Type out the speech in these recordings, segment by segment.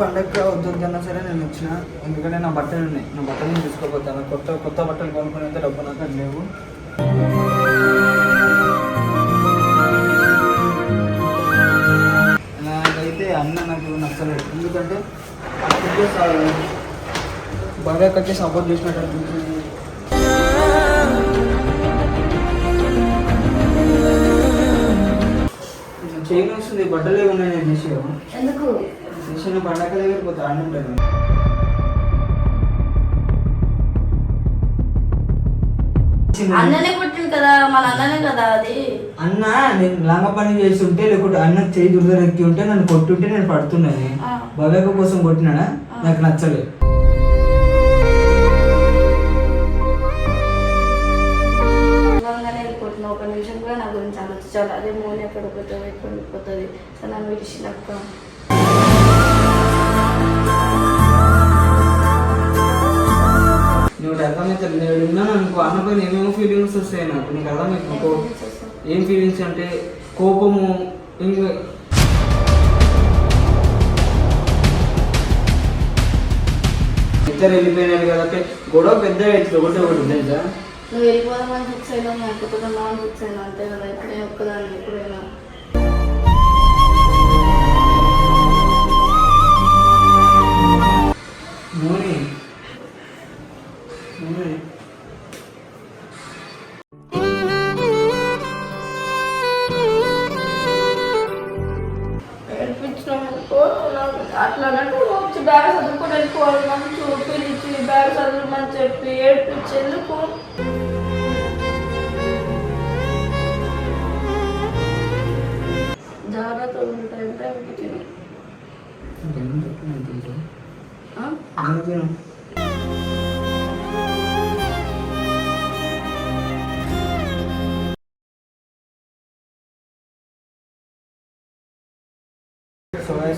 పండగ వద్దొద్దన్నా సరే నేను వచ్చిన, ఎందుకంటే నా బట్టలు ఉన్నాయి, నా బట్టలు తీసుకోపోతాను. కొత్త కొత్త బట్టలు కొనుక్కునేంత డబ్బు నాకు అది లేవు. నాకైతే అన్న నాకు నచ్చలేదు, ఎందుకంటే బాగా కట్టి సపోర్ట్ చేసినట్టు అనిపించింది. చైన్ వస్తుంది, బట్టలే ఉన్నాయి, నేను చేసేవాను ఎందుకు చేసిన పండగ దగ్గర పోతే ఆడుంటాను. అన్ననే కొట్టింది కదా, మన అన్ననే కదా అది. అన్న నేను లంగ పని చేస్తుంటే లేకుంటే అన్న చేయి దుర్దర ఎక్కి ఉంటే నన్ను కొట్టుంటే నేను పడుతున్నాను. భవేక కోసం కొట్టినాడా, నాకు నచ్చలేదు. ఒక నిమిషం కూడా నా గురించి ఆలోచించాలి. అదే మోని ఎక్కడ పోతుంది, ఎక్కడ పోతుంది, నన్ను విడిచినక్క. నువ్వు అర్థమవుతుంది, నేను విన్నాను అనుకో, అన్న పైన ఏమేమో ఫీలింగ్స్ వస్తాయి నాకు. నీకు అర్థమవుతుంది ఏం ఫీలింగ్స్ అంటే కోపము, ఇంకా ఇద్దరు వెళ్ళిపోయినారు కదా, గొడవ పెద్దగా అవుతుంది. ఒకటి తెలుసా, నువ్వు వెళ్ళిపోదామని ఫిక్స్ అయినా, అయిపోతున్నావు ఫిక్స్ అయినా, అంతే కదా. ఇప్పుడే ఒక్కదాన్ని ఎప్పుడైనా మోని అట్లా అన్నట్టు వచ్చి బ్యాగ్ చదువుకొని వెళ్ళిపోవాలి. మనం చూపించి బ్యాగ్ చదువుమని చెప్పి ఏడ్పించి ఎందుకు జాగ్రత్త ఉంటాయి.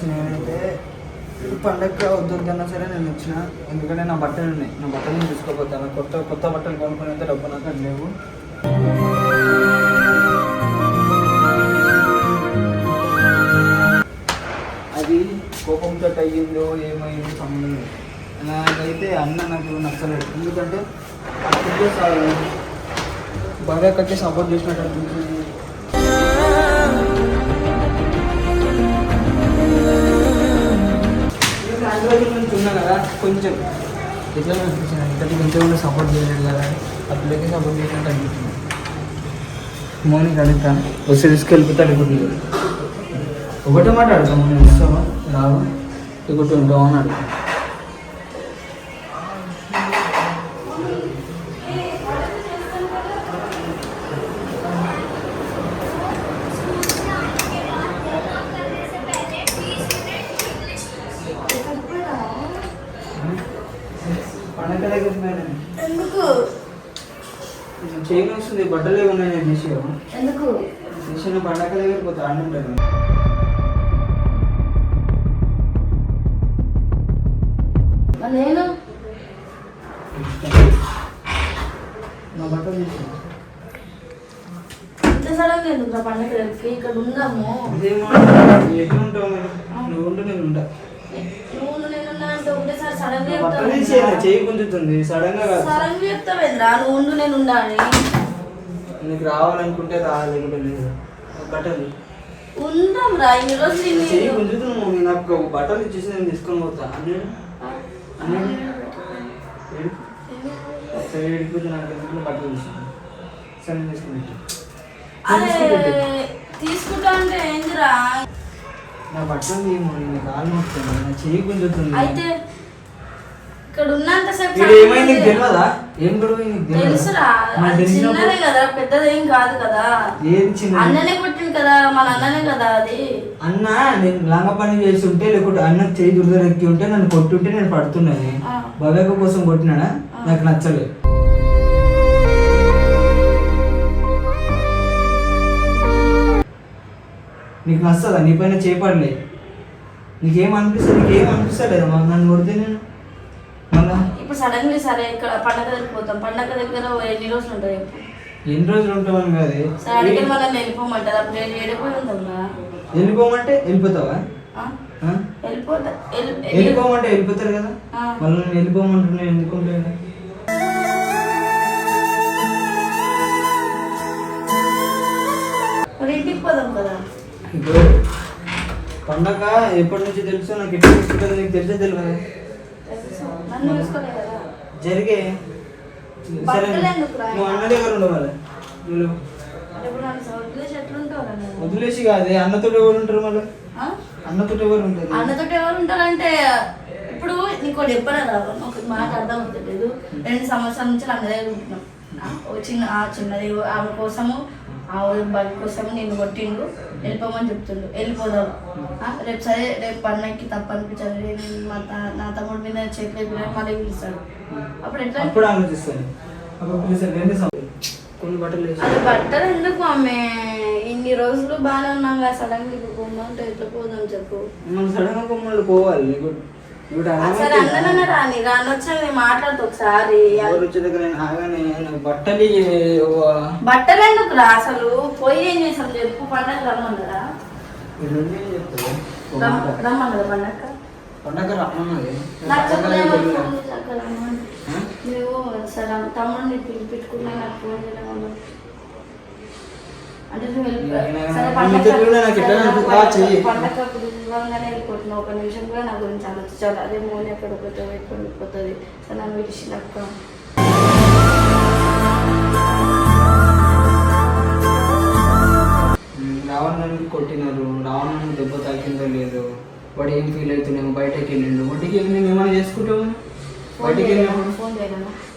నేనైతే పండగ వద్దొద్దన్నా సరే నేను వచ్చిన, ఎందుకంటే నా బట్టలు ఉన్నాయి, నా బట్టలు తీసుకోపోతాను. కొత్త కొత్త బట్టలు కొనుక్కునేంత డబ్బు నాకు అది లేవు. అది కోపంతో అయ్యిందో ఏమైందో సంబంధం లేదు. నాకైతే అన్న నాకు నచ్చలేదు, ఎందుకంటే బాగా కట్టి సపోర్ట్ చేసినట్టు అనిపించింది. రోజుల నుంచి ఉన్నా కదా, కొంచెం ఎట్లా అనిపించింది, ఇక్కడికి కొంచెం కూడా సపోర్ట్ చేయలేదు కదా, అప్పుడైతే సపోర్ట్ చేసినట్టు అనిపించింది. మోనికి అడుగుతాను, వస్తే తీసుకెళ్ళిపోతాడు. ఇప్పుడు ఒకటే మాట అడుగుతాను, నేను వస్తావా రావా, ఒకటి ఉంటావా అని అడుగుతాను. పండగ దగ్గర ఎందుకు చైన్ వస్తుంది, బట్టలే ఉన్నాయి, నేను చేసేవాను ఎందుకు చేసిన పండగ దగ్గర పోతే ఆడుంటాను. నేను నా బట్టలు చేసాను ఇంత సడన్గా ఎందుకు పండగ దగ్గరికి? ఇక్కడ ఉందాము. ఎట్లా ఉంటావు మరి, నువ్వు ఉంటే నేను ఉంటా. చేయి గుంజుతుంది సడన్ గా. సడన్ గా చెప్తావేంద్రా, నువ్వు ఉండు నేను ఉండాలి. నీకు రావాలనుకుంటే రాలేకుంటే లేదు. బట్టలు ఉందాం రా, ఈ రోజు చేయి గుంజుతుంది. నాకు బట్టలు ఇచ్చేసి నేను తీసుకొని పోతా. సరే ఏడిపోతే నాకు ఎందుకు బట్టలు తీసుకుని సరే తీసుకుంటా అంటే ఏందిరా, నా బట్టలు ఏమో నేను కాలు మొక్కుతుంది, నా చేయి గుంజుతుంది. అయితే ఇక్కడ ఉన్నంత సేపు ఏమైంది తెలియదా, ఏం గొడవ తెలుసురా, చిన్నదే కదా, పెద్దదేం కాదు కదా. ఏం చిన్న, అన్ననే కొట్టింది కదా, మన అన్ననే కదా అది. అన్న నేను లంగ పని చేస్తుంటే లేకుంటే అన్న చేయి దుర్దర ఎక్కి ఉంటే నన్ను కొట్టుంటే నేను పడుతున్నాను. భవేక కోసం కొట్టినాడా, నాకు నచ్చలేదు. నీకు నచ్చదా, నీ పైన చేపడలే, నీకేం అనిపిస్తలేదు నన్ను కొడితే నేను మళ్ళా. ఇప్పుడు సడన్లీ సరే ఇక్కడ పండగ దగ్గర పోతాం, పండగ దగ్గర ఎన్ని రోజులు ఉంటాయి? ఎన్ని రోజులు ఉంటామని కాదు, సరే అడిగిన వాళ్ళని వెళ్ళిపోమంటారు. అప్పుడు నేను ఏడిపోయి ఉందమ్మా. వెళ్ళిపోమంటే వెళ్ళిపోతావా? వెళ్ళిపోమంటే వెళ్ళిపోతారు కదా, మళ్ళీ నేను వెళ్ళిపోమంటున్నా ఎందుకుంటే ఇంటికి పోదాం కదా. ఇప్పుడు పండగ ఎప్పటి నుంచి తెలుసు, నాకు ఎప్పుడు తీసుకుంటుంది నీకు తెలిసే తెలియదు. జరిగే సరే నువ్వు అన్న దగ్గర ఉండవాలి. వదిలేసి కాదే అన్నతో ఎవరు ఉంటారు మళ్ళీ, అన్నతో ఎవరు ఉంటారు? అన్నతో ఎవరు ఉంటారంటే ఇప్పుడు నీకు చెప్పరా ఒక మాట అర్థం అవుతలేదు. 2 సంవత్సరాల నుంచి అన్న దగ్గర ఉంటున్నాం. చిన్నది ఆమె కోసము ఆ బైక్ కోసము నేను కొట్టిండు, వెళ్ళిపోమని చెప్తుండు, వెళ్ళిపోదాం. రేపు సరే రేపు పండగకి తప్పు అనిపించాలి, నేను నా తమ్ముడి మీద చేతులు మళ్ళీ పిలుస్తాడు. అప్పుడు ఎట్లా ఆలోచిస్తాను. కొన్ని బట్టలు అది బట్టలు ఎందుకు ఆమె ఇన్ని రోజులు బాగానే ఉన్నాం కదా, సడన్ గా ఇప్పుడు పొమ్మంటే ఎట్లా పోదాం చెప్పు. సడన్ గా పొమ్మలు పోవాలి. సరే అందరన్నా రానొచ్చా నేను మాట్లాడుతూ ఒకసారి. బట్టలు ఎందుకు రా అసలు, పోయి ఏం చేసాం చెప్పు. పండగ రమ్మన్నారా? రమ్మన్నదా పండగ రమ్మన్నది. నాకు చెప్పలేము నువ్వు సరే తమ్ముడిని పెట్టుకున్నా నాకు ఫోన్ చేయడం అంటే నువ్వు పండగ ఇవ్వగానే వెళ్ళిపోతున్నావు. ఒక నిమిషం కూడా నా గురించి ఆలోచించాలి. అదే మోని ఎక్కడ పోతావు ఎక్కడ పోతుంది సరే నన్ను విడిచినక్క. రావణాన్ని కొట్టినారు, రావణాన్ని దెబ్బ తాకిందో లేదు, వాడు ఏం ఫీల్ అవుతున్నాము, బయటకి వెళ్ళిండు. బయటికి వెళ్ళి మేము ఏమైనా చేసుకుంటాము, బయటికి వెళ్ళినప్పుడు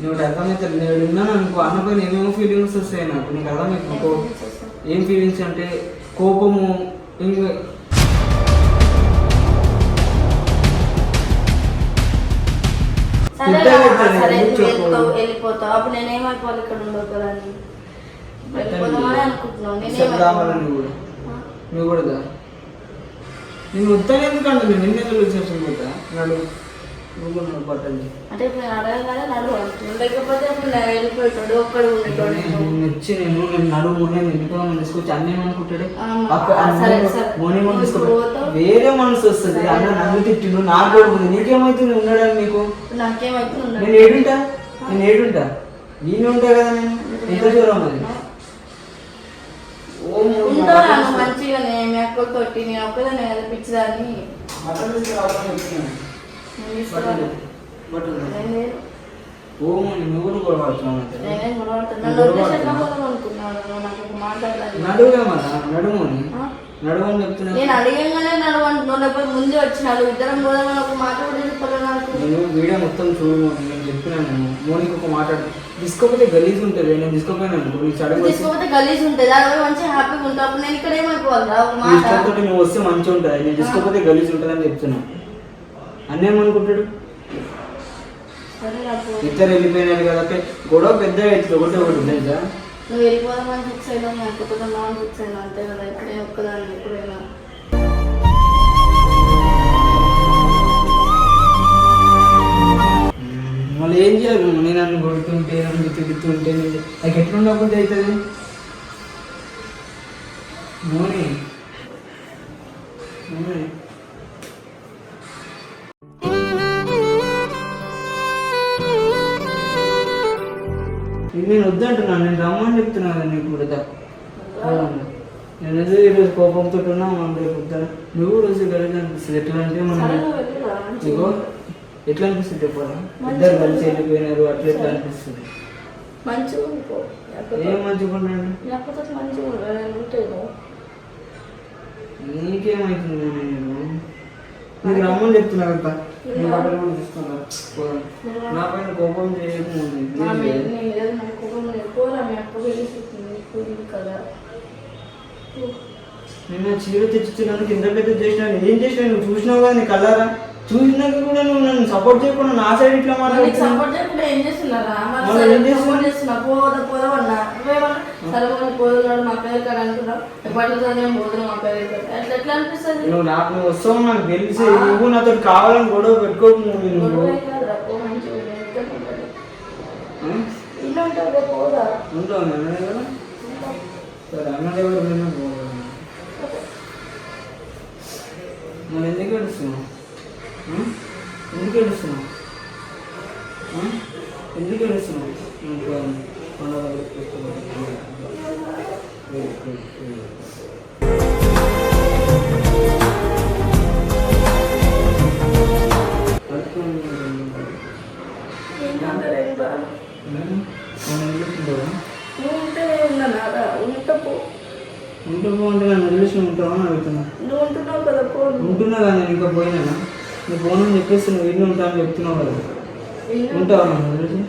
నువ్వు అర్థమైతే నేను విన్నాను అనుకో, అన్న పైన ఏమేమో ఫీలింగ్స్ వస్తాయి నాకు. నీకు అర్థమైతే ఏం ఫీలింగ్స్ అంటే కోపము, వెళ్ళిపోతావు. అప్పుడు నేనేమైపోవాలి ఇక్కడ ఉండవు కదా అని అనుకుంటున్నావు. నువ్వు కూడా నేను వద్దాను ఎందుకంటే నేను నిన్నెందుకు వచ్చేసిపోతా నడు బట్టలు అంటే అడగగానే నడువు లేకపోతే అప్పుడు వెళ్ళిపోతాడు ఒక్కడు వచ్చి నేను నడువు నేను వెళ్ళిపోదామని తీసుకొచ్చి అన్న ఏమనుకుంటాడు, మోని వేరే మనసు వస్తుంది. అన్న నన్ను తిట్టిండు, నాకు కూడా ఉంది. నీకేమైతుంది ఉండడానికి? నీకు నాకేమైతుంది? నేను ఏడుంటా నేను ఉంటా కదా. నేను ఎంత దూరం అది ఉంటాను మంచిగానే మీ అక్కలు తోటి నేను ఒక్కదాన్ని కదా పిచ్చిదాన్ని. నేను అడిగంగానే నడవంటున్నావు, లేకపోతే ముందే వచ్చినాడు. ఇద్దరం పోదామని ఒక మాట కూడా చెప్పలేదు నాకు. నేను వీడియో మొత్తం చూడు, నేను చెప్పినాను. మోనికి ఒక మాట తీసుకోకపోతే గలీజ్ ఉంటుంది. నేను తీసుకోకపోతే గలీజ్ ఉంటుంది, దాని మంచిగా హ్యాపీగా ఉంటావు. అప్పుడు నేను ఇక్కడ ఏమైపోవాలి? నువ్వు వస్తే మంచిగా ఉంటుంది, నేను తీసుకోకపోతే గలీజ్ ఉంటుంది అని చెప్తున్నా. అన్నేమనుకుంటాడు? ఇద్దరు వెళ్ళిపోయినారు కదా, గొడవ పెద్దగా అవుతుంది. ఒకటి తెలుసా? నువ్వు వెళ్ళిపోదామని ఫిక్స్ అయినా లేకపోతే నాన్ ఫిక్స్ అయినా అంతే కదా. ఇక్కడే ఒక్కదాన్ని ఎప్పుడైనా మళ్ళీ ఏం చేయాలి? నేను నన్ను కొడుతుంటే నన్ను తిడుతుంటే నాకు ఎట్లుండకపోతే అవుతుంది. మోని నేను వద్దంటున్నాను, నేను రమ్మని చెప్తున్నాను. నీకు కూడా నేను ఏదో ఈరోజు కోపంతో ఉన్నా, మనం రేపు వద్దాను. నువ్వు రోజు కలిసి అనిపిస్తుంది. ఎట్లా అంటే మనం ఇగో ఎట్లా అనిపిస్తుంది చెప్పాలా? ఇద్దరు కలిసి వెళ్ళిపోయినారు, అట్లా ఎట్లా అనిపిస్తుంది? ఏం మంచిగా నీకేమైతుంది? నేను నీకు రమ్మని చెప్తున్నా కదా, నీ బట్టలు కూడా తీసుకున్నారు. నా పైన కోపం చేయకముందు నిన్న చీర తెచ్చుతున్నాను, కింద పెద్ద చేసినాను. ఏం చేసినా నువ్వు చూసినావు కదా, నీ కలరా చూసినాక కూడా నువ్వు నన్ను సపోర్ట్ చేయకుండా నా సైడ్ ఇట్లా సపోర్ట్ చేయకుండా ఏం చేస్తున్నారా? పోదామన్నా పోతున్నాడు మా పేరు కదా అనుకున్నావు. పోతున్నాం మా పేరు ఎట్లా అనిపిస్తుంది? నువ్వు నాకు వస్తావు, నాకు తెలిసి నువ్వు నాతో కావాలని గొడవ పెట్టుకోకు. ఉంటావు అన్న దగ్గర, సరే అన్న దగ్గర పోదా. మరి ఎందుకు ఏడుస్తున్నావు? ఎందుకు ఏడుస్తున్నావు? ఎందుకు ఏడుస్తున్నావు? ఉంటావు అంటే నన్ను వదిలేసి ఉంటావా అని అడుగుతున్నా. ఉంటున్నా కదా నేను ఇంకా పోయినా. నువ్వు పోనని చెప్పేసి నువ్వు ఇన్ని ఉంటా అని చెప్తున్నావు కదా. ఉంటావా నన్ను వదిలేసి?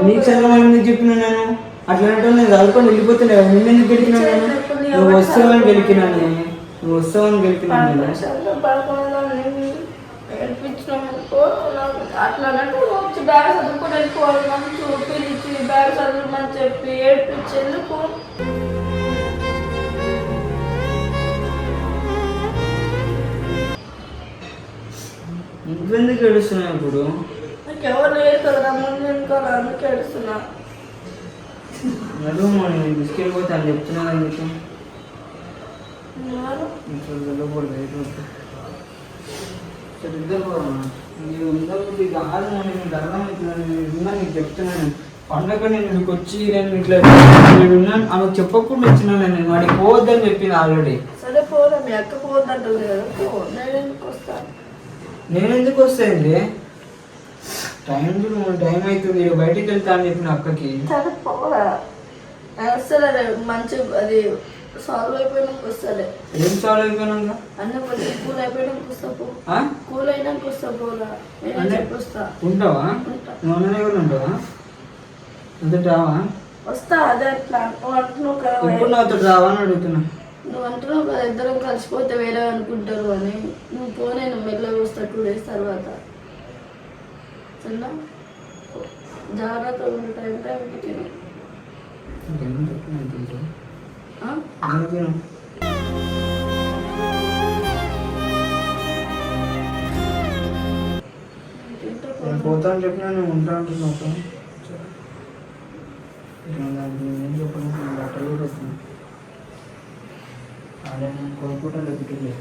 నీకు చదవమని ఎందుకు చెప్పినా నేను? అట్లా అంటే నేను చదువుకొని వెళ్ళిపోతున్నా. నిన్న ఎందుకు గెలికినా నేను? నువ్వు వస్తావని గెలికినాను. నువ్వు వస్తావని గెలికినాను నేను. అట్లా అన్నట్టు వచ్చి బ్యాగ్ చదువుకొని వెళ్ళిపోవాలి. మంచి పిలిచి బ్యాగ్ చదువుమని చెప్పి ఏడ్పించి ఎందుకు? నువ్వెందుకు ఏడుస్తున్నావు ఇప్పుడు? నాకు ఎవరు లేరు కదా ముందు ఇంకా అందుకు ఏడుస్తున్నా. నడుము నేను తీసుకెళ్ళిపోతే అని చెప్తున్నాను అని చెప్పి నీకు చెప్తున్నాను. పండగ నేను ఇక్కడికి వచ్చి నేను ఇట్లా ఉన్నాను ఆమె చెప్పకుండా వచ్చినాను. నేను వాడికి పోవద్దని చెప్పింది ఆల్రెడీ. సరే పోదా, మీ అక్క పోవద్దంటుంది కదా. నేను ఎందుకు వస్తాను? నేను ఎందుకు వస్తాయండి? టైం టైం అవుతుంది, బయటికి వెళ్తా అని చెప్పిన అక్కకి. సరే పోరా, వస్తాలే మంచి అది సాల్వ్ అయిపోయినాక వస్తాలే. ఏం సాల్వ్ అయిపోయినాక? అన్న కొంచెం కూల్ అయిపోయినాక వస్తా పో. కూల్ అయినాక వస్తా పోరా. నేను చెప్పి వస్తా. ఉంటావా? నువ్వు అన్న దగ్గర ఉంటావా? అంత రావా? వస్తా. అదే అట్లా అంటున్నావు కదా. ఇప్పుడు నాతో రావా అని అడుగుతున్నా. నువ్వు అంటున్నావు కదా ఇద్దరం కలిసిపోతే వేరే అనుకుంటారు అని. నువ్వు పోనే నువ్వు మెల్లగా వస్తా 2 days తర్వాత. సరేనా? జాగ్రత్త ఉన్న టైంకి తిను. పోతా అని చెప్పినా నేను ఉంటా అంటున్నావు. ఏం చెప్పను, బట్టలు కూడా వస్తున్నాను. అదే నేను కొనుక్కుంటా లేకపోతే